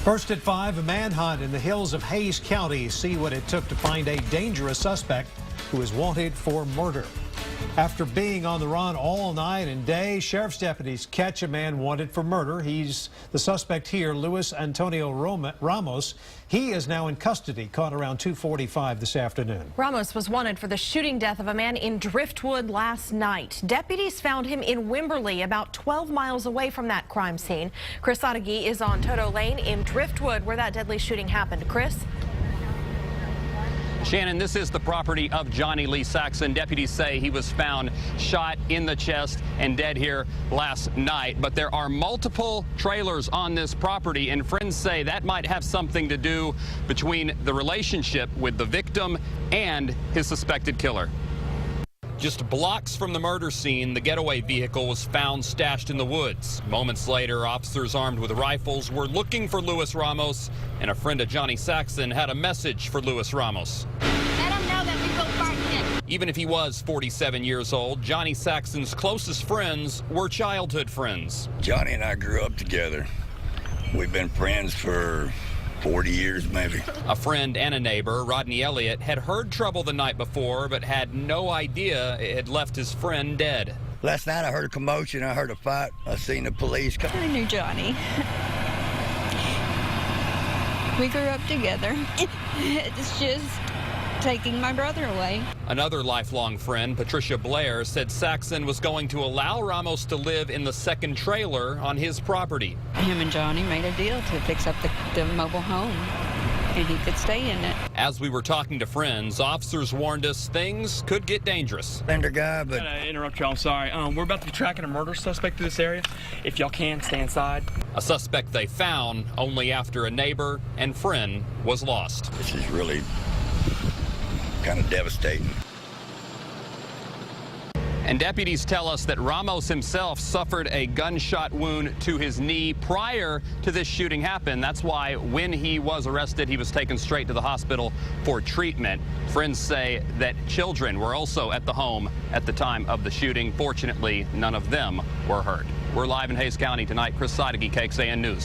First at 5, a manhunt in the hills of Hayes County. See what it took to find a dangerous suspect who is wanted for murder. After being on the run all night and day, sheriff's deputies catch a man wanted for murder. He's the suspect here, Luis Antonio Ramos. He is now in custody, caught around 2:45 this afternoon. Ramos was wanted for the shooting death of a man in Driftwood last night. Deputies found him in Wimberley, about 12 miles away from that crime scene. Chris Sadeghi is on Toto Lane in Driftwood, where that deadly shooting happened. Chris? Shannon, this is the property of Johnny Lee Saxon. Deputies say he was found shot in the chest and dead here last night. But there are multiple trailers on this property, and friends say that might have something to do between the relationship with the victim and his suspected killer. Just blocks from the murder scene, the getaway vehicle was found stashed in the woods. Moments later, officers armed with rifles were looking for Luis Ramos, and a friend of Johnny Saxon had a message for Luis Ramos. Let him know that we will find him. Even if he was 47 years old, Johnny Saxon's closest friends were childhood friends. Johnny and I grew up together. We've been friends for 40 years, maybe. A friend and a neighbor, Rodney Elliott, had heard trouble the night before, but had no idea it had left his friend dead. Last night I heard a commotion, I heard a fight, I seen the police come. I knew Johnny. We grew up together. It's just taking my brother away. Another lifelong friend, Patricia Blair, said Saxon was going to allow Ramos to live in the second trailer on his property. Him and Johnny made a deal to fix up the mobile home, and he could stay in it. As we were talking to friends, officers warned us things could get dangerous. Slender guy, but... I'm gonna interrupt y'all, I'm sorry. We're about to be tracking a murder suspect through this area. If y'all can, stay inside. A suspect they found only after a neighbor and friend was lost. This is really kind of devastating. And deputies tell us that Ramos himself suffered a gunshot wound to his knee prior to this shooting happen. That's why when he was arrested, he was taken straight to the hospital for treatment. Friends say that children were also at the home at the time of the shooting. Fortunately, none of them were hurt. We're live in Hayes County tonight. Chris Sadeghi, KXAN News.